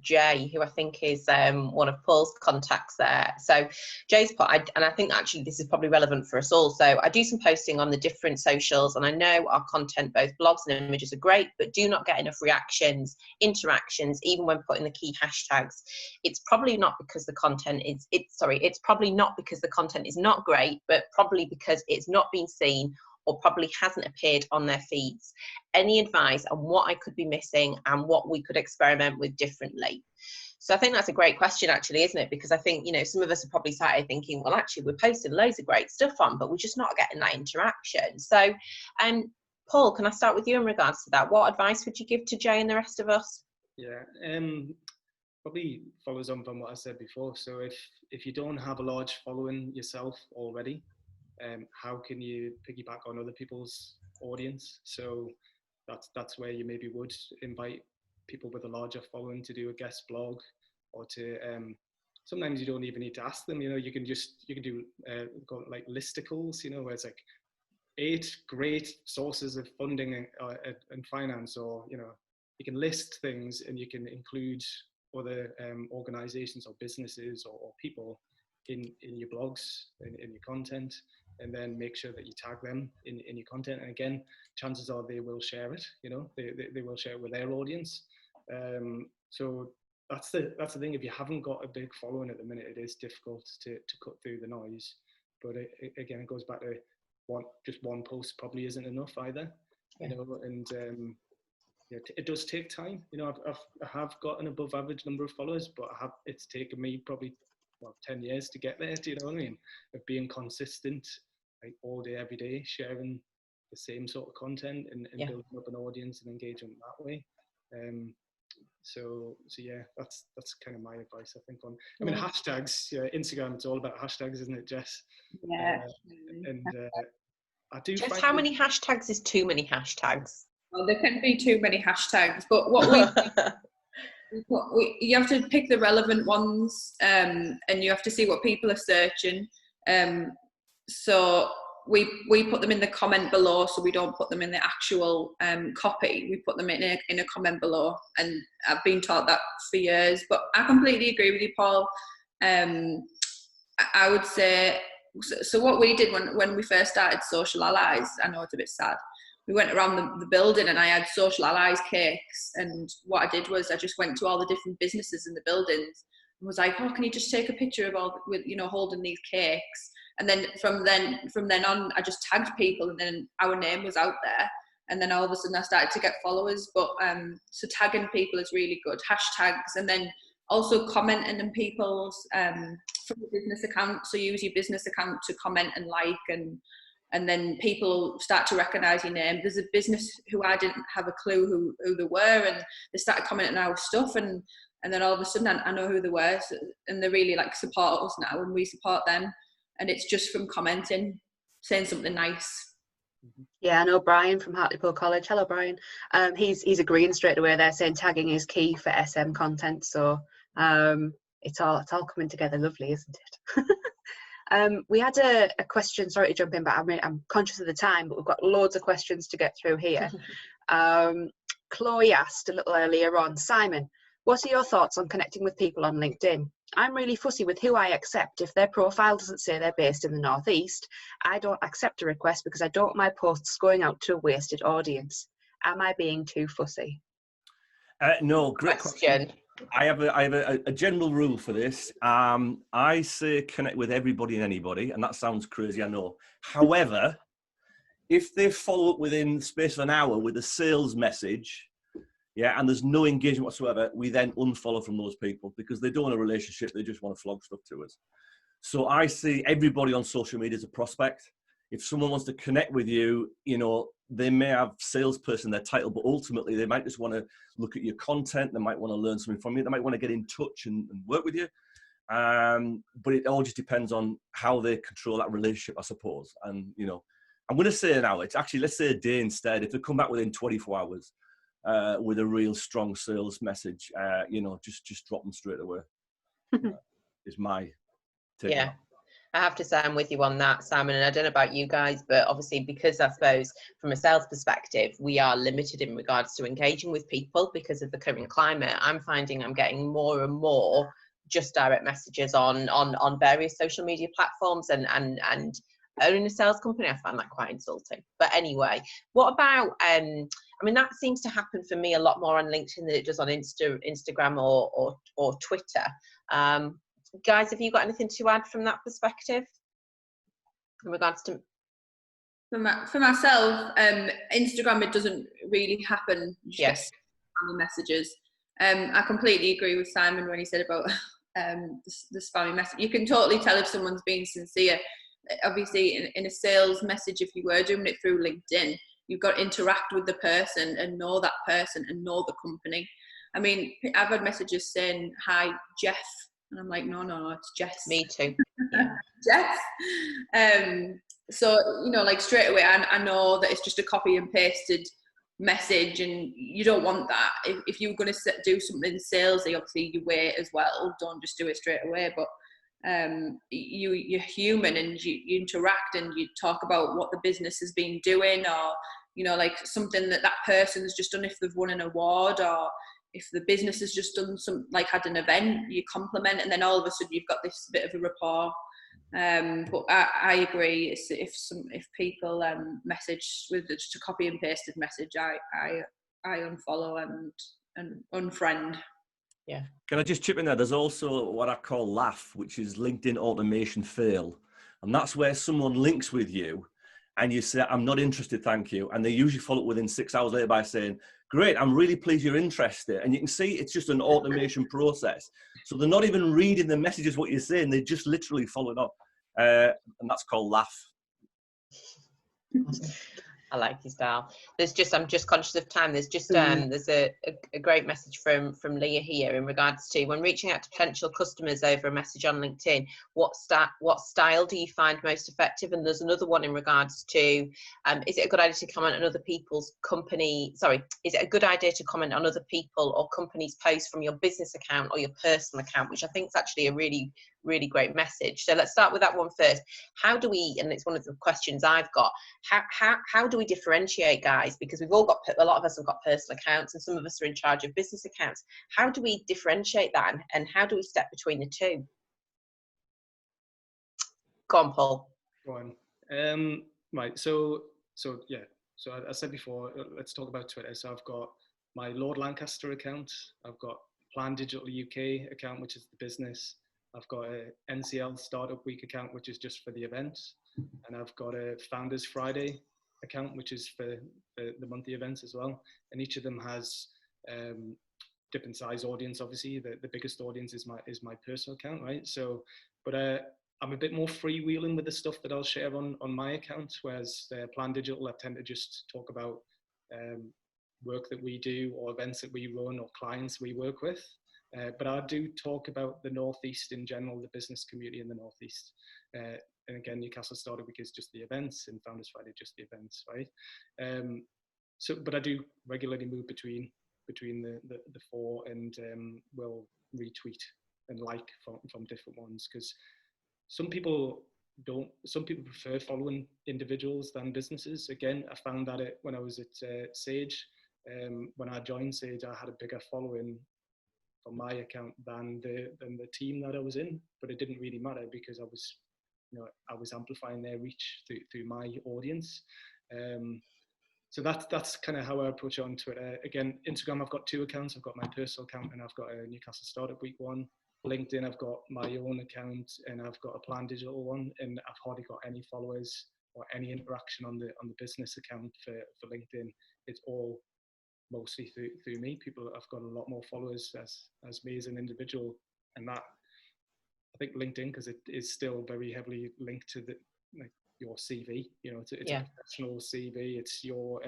Jay, who I think is one of Paul's contacts there. So Jay's put, and I think actually this is probably relevant for us all. So I do some posting on the different socials, and I know our content, both blogs and images, are great, but do not get enough reactions, interactions, even when putting the key hashtags. It's probably not because the content is, it's probably not because the content is not great, but probably because it's not been seen or probably hasn't appeared on their feeds. Any advice on what I could be missing and what we could experiment with differently? So I think that's a great question, actually, isn't it? Because I think, you know, some of us have probably started thinking, well, actually, we're posting loads of great stuff on, but we're just not getting that interaction. So, Paul, can I start with you in regards to that? What advice would you give to Jay and the rest of us? Yeah, probably follows on from what I said before. So if you don't have a large following yourself already, how can you piggyback on other people's audience? So that's where you maybe would invite people with a larger following to do a guest blog, or to sometimes you don't even need to ask them. You know, you can do like listicles, you know, where it's like 8 great sources of funding and finance, or, you know, you can list things and you can include other organizations or businesses or people in your blogs, in your content, and then make sure that you tag them in your content. And again, chances are they will share it. You know, they will share it with their audience. So that's the thing. If you haven't got a big following at the minute, it is difficult to cut through the noise. But again, it goes back to just one post probably isn't enough either. You know, and yeah, it does take time. You know, I have got an above average number of followers, but it's taken me probably 10 years to get there. Do you know what I mean? Of being consistent, like all day, every day, sharing the same sort of content and building up an audience and engagement that way. So yeah, that's kind of my advice, I think. I mean, hashtags. Instagram, it's all about hashtags, isn't it, Jess? Yeah. I do. Jess, how many hashtags is too many hashtags? Well, there can be too many hashtags, but what you have to pick the relevant ones, and you have to see what people are searching. So we put them in the comment below, so we don't put them in the actual copy. We put them in a comment below, and I've been taught that for years. But I completely agree with you, Paul. I would say, so what we did when we first started Social Allies, I know it's a bit sad, we went around the building and I had Social Allies cakes, and what I did was I just went to all the different businesses in the buildings and was like, oh, can you just take a picture of holding these cakes? And then from then on, I just tagged people, and then our name was out there. And then all of a sudden I started to get followers. But so tagging people is really good. Hashtags, and then also commenting on people's from the business account. So use your business account to comment and like, and then people start to recognise your name. There's a business who I didn't have a clue who they were, and they started commenting on our stuff, and then all of a sudden I know who they were, and they really like support us now, and we support them. And it's just from commenting, saying something nice. Yeah, I know Brian from Hartlepool College. Hello, Brian. He's agreeing straight away there, saying tagging is key for SM content. So it's all coming together lovely, isn't it? We had a question. Sorry to jump in, but I'm conscious of the time. But we've got loads of questions to get through here. Chloe asked a little earlier on, Simon, what are your thoughts on connecting with people on LinkedIn? I'm really fussy with who I accept. If their profile doesn't say they're based in the Northeast, I don't accept a request because I don't want my posts going out to a wasted audience. Am I being too fussy? No, great question. I have a general rule for this. I say connect with everybody and anybody, and that sounds crazy, I know. However, if they follow up within the space of an hour with a sales message, and there's no engagement whatsoever, we then unfollow from those people because they don't want a relationship, they just want to flog stuff to us. So I see everybody on social media as a prospect. If someone wants to connect with you, they may have salesperson in their title, but ultimately they might just want to look at your content, they might want to learn something from you, they might want to get in touch and work with you. But it all just depends on how they control that relationship, I suppose. And, I'm going to say an hour. It's actually, let's say a day instead. If they come back within 24 hours, with a real strong sales message, just drop them straight away. Is my take. Yeah, I have to say I'm with you on that, Simon. And I don't know about you guys, but obviously because I suppose from a sales perspective, we are limited in regards to engaging with people because of the current climate. I'm finding I'm getting more and more just direct messages on various social media platforms, and owning a sales company, I find that quite insulting. But anyway, what about, that seems to happen for me a lot more on LinkedIn than it does on Instagram or Twitter. Guys, have you got anything to add from that perspective in regards to? For myself, Instagram, it doesn't really happen. Yes. Spammy messages. I completely agree with Simon when he said about the spammy message. You can totally tell if someone's being sincere. Obviously, in a sales message, if you were doing it through LinkedIn, you've got to interact with the person and know that person and know the company. I mean, I've had messages saying, hi, Jeff. And I'm like, no, it's Jess. Me too. Jess. So, like straight away, I know that it's just a copy and pasted message, and you don't want that. If you're going to do something salesy, obviously you wait as well. Don't just do it straight away. But you're human, and you interact and you talk about what the business has been doing, or like something that person's just done if they've won an award, or if the business has just done like had an event, you compliment, and then all of a sudden you've got this bit of a rapport. But I agree. If people message with just a copy and pasted message, I unfollow and unfriend. Yeah. Can I just chip in there? There's also what I call LAF, which is LinkedIn automation fail. And that's where someone links with you and you say, I'm not interested, thank you. And they usually follow up within 6 hours later by saying, great, I'm really pleased you're interested. And you can see it's just an automation process. So they're not even reading the messages, what you're saying, they just literally follow it up. And that's called LAF. I like your style. I'm just conscious of time. There's a great message from Leah here in regards to when reaching out to potential customers over a message on LinkedIn, what style do you find most effective? And there's another one in regards to, is it a good idea to comment on other people's is it a good idea to comment on other people or companies' posts from your business account or your personal account, which I think is actually a really, really great message. So let's start with that one first. How do we, and it's one of the questions I've got, how do we differentiate, guys? Because a lot of us have got personal accounts and some of us are in charge of business accounts. How do we differentiate that, and how do we step between the two? Go on, Paul. Go on. Right, so I said before, let's talk about Twitter. So I've got my Lord Lancaster account, I've got Plan Digital UK account, which is the business. I've got a NCL Startup Week account, which is just for the events. And I've got a Founders Friday account, which is for the monthly events as well. And each of them has different size audience. Obviously, the biggest audience is my personal account, right? So, but I'm a bit more freewheeling with the stuff that I'll share on my account, whereas Plan Digital, I tend to just talk about work that we do or events that we run or clients we work with. But I do talk about the Northeast in general, the business community in the Northeast. And again, Newcastle Startup Week is just the events, and Founders Friday just the events, right? But I do regularly move between the four, and will retweet and like from different ones, because some people prefer following individuals than businesses. Again, I found that when I was at Sage. When I joined Sage, I had a bigger following on my account than the team that I was in, but it didn't really matter because I was amplifying their reach through my audience. So that's kind of how I approach it on Twitter. Again, Instagram, I've got two accounts. I've got my personal account and I've got a Newcastle Startup Week one. LinkedIn, I've got my own account and I've got a Plan Digital one, and I've hardly got any followers or any interaction on the business account for LinkedIn. It's all mostly through me. I've got a lot more followers as me as an individual, and that, I think LinkedIn, because it is still very heavily linked to your CV. It's a professional CV. It's your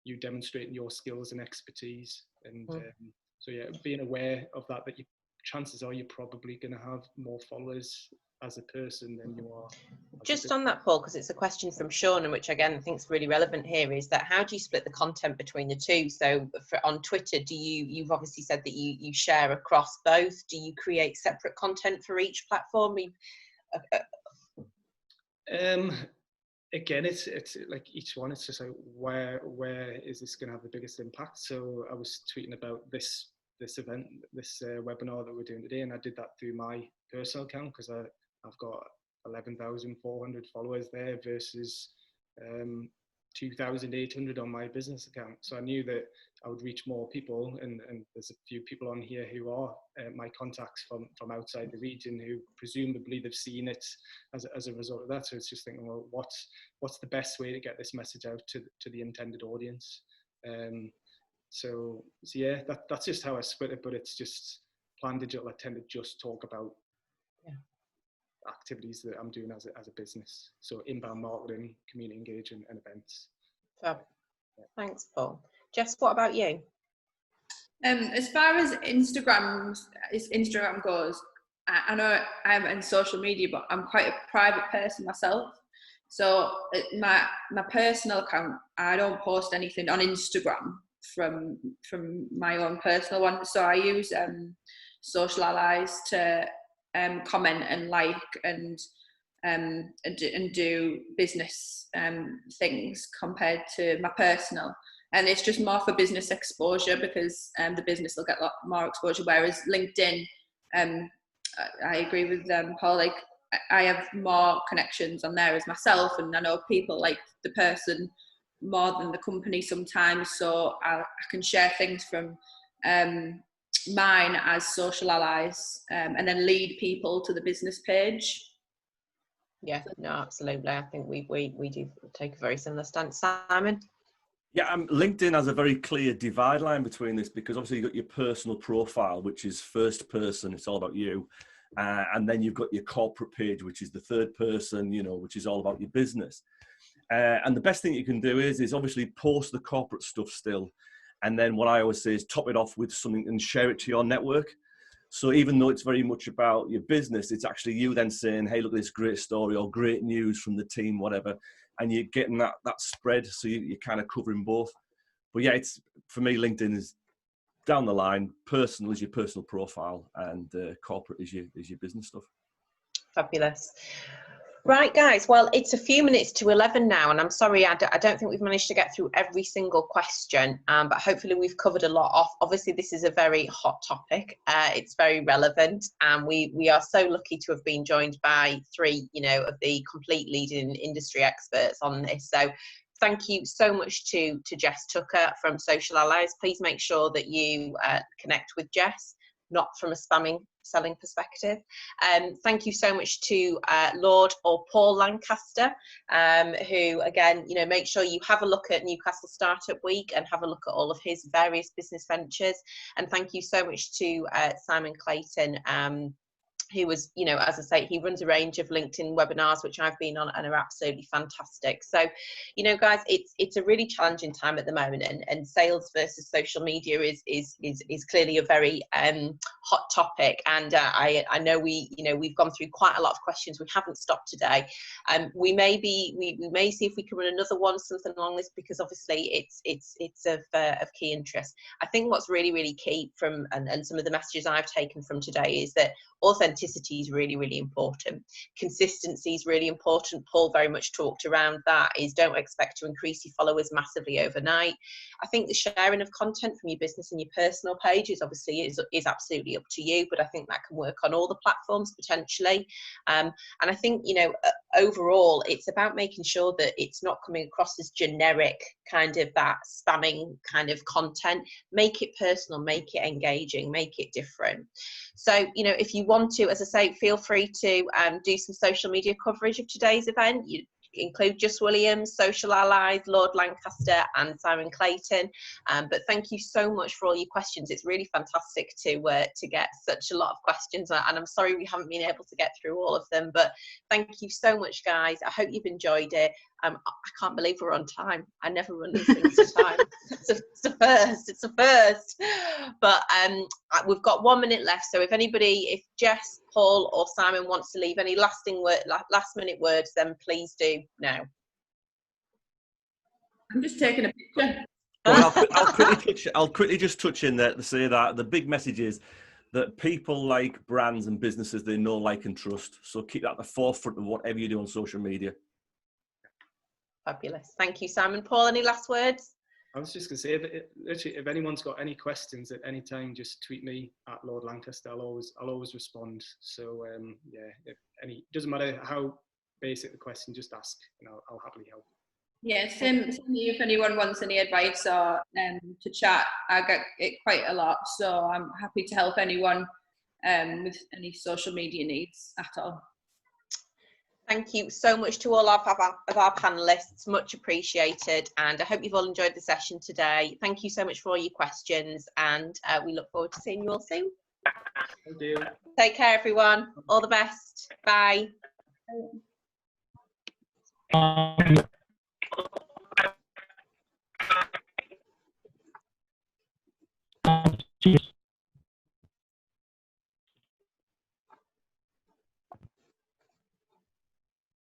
you demonstrating your skills and expertise, and so being aware of that chances are you're probably going to have more followers as a person than you are. Just on that, Paul, because it's a question from Sean, and which again I think is really relevant here, is that how do you split the content between the two? So on Twitter, you've obviously said that you share across both. Do you create separate content for each platform? Again, it's like each one. It's just like where is this going to have the biggest impact? So I was tweeting about this event, this webinar that we're doing today, and I did that through my personal account because I've got 11,400 followers there versus 2,800 on my business account. So I knew that I would reach more people, and there's a few people on here who are my contacts from outside the region who presumably they've seen it as a result of that. So it's just thinking, well, what's the best way to get this message out to the intended audience? So yeah, that's just how I split it. But it's just Plan Digital, I tend to just talk about activities that I'm doing as a business. So inbound marketing, community engagement, and events. Fab. Thanks, Paul. Jess, what about you? As far as Instagram goes, I know I'm in social media, but I'm quite a private person myself. So my personal account, I don't post anything on Instagram from my own personal one. So I use Social Allies to comment and like and do business things compared to my personal. and it's just more for business exposure, because the business will get a lot more exposure, whereas LinkedIn, I agree with Paul, like I have more connections on there as myself, and I know people like the person more than the company sometimes, so I can share things from mine as social allies, and then lead people to the business page. Yeah, no, absolutely. I think we do take a very similar stance. Simon? Yeah, LinkedIn has a very clear divide line between this, because obviously you've got your personal profile, which is first person, it's all about you. And then you've got your corporate page, which is the third person, you know, which is all about your business. And the best thing you can do is obviously post the corporate stuff still. And then what I always say is top it off with something and share it to your network. So even though it's very much about your business, it's actually you then saying, hey, look at this great story or great news from the team, whatever. And you're getting that spread, so you're kind of covering both. But yeah, it's, for me, LinkedIn is down the line. Personal is your personal profile, and corporate is your business stuff. Fabulous. Right, guys, well, it's a few minutes to 11 now, and I'm sorry, I don't think we've managed to get through every single question, but hopefully we've covered a lot off. Obviously, this is a very hot topic. It's very relevant, and we are so lucky to have been joined by three, you know, of the complete leading industry experts on this. So thank you so much to Jess Tucker from Social Allies. Please make sure that you connect with Jess, not from a selling perspective. Thank you so much to Lord or Paul Lancaster, who, again, you know, make sure you have a look at Newcastle Startup Week and have a look at all of his various business ventures. And thank you so much to Simon Clayton, who was, you know, as I say, he runs a range of LinkedIn webinars, which I've been on, and are absolutely fantastic. So, you know, guys, it's a really challenging time at the moment, and sales versus social media is clearly a very hot topic. And I know we've gone through quite a lot of questions. We haven't stopped today. We may see if we can run another one, something along this, because obviously it's of key interest. I think what's really, really key from and some of the messages I've taken from today is that authenticity is really, really important. Consistency is really important. Paul very much talked around that, is don't expect to increase your followers massively overnight. I think the sharing of content from your business and your personal page is obviously is absolutely up to you, but I think that can work on all the platforms potentially. And I think, you know, overall, it's about making sure that it's not coming across as generic, kind of that spamming kind of content. Make it personal, make it engaging, make it different. So, you know, if you want to, as I say, feel free to do some social media coverage of today's event. You include Just Williams, Social Allies, Lord Lancaster and Simon Clayton. But thank you so much for all your questions. It's really fantastic to get such a lot of questions, and I'm sorry we haven't been able to get through all of them, but thank you so much, guys. I hope you've enjoyed it. I can't believe we're on time. I never run these things to time. It's a first. But we've got 1 minute left, so if Jess, Paul or Simon wants to leave any last minute words, then please do now. I'm just taking a picture. Well, I'll quickly just touch in there to say that the big message is that people like brands and businesses they know, like and trust. So keep that at the forefront of whatever you do on social media. Fabulous. Thank you, Simon. Paul, any last words? I was just going to say, if anyone's got any questions at any time, just tweet me at Lord Lancaster. I'll always respond. So yeah, doesn't matter how basic the question, just ask, and I'll happily help. Yeah, same if anyone wants any advice or to chat, I get it quite a lot. So I'm happy to help anyone with any social media needs at all. Thank you so much to all of our panelists, much appreciated, and I hope you've all enjoyed the session today. Thank you so much for all your questions, and we look forward to seeing you all soon. Thank you. Take care, everyone. All the best. Bye. Cheers.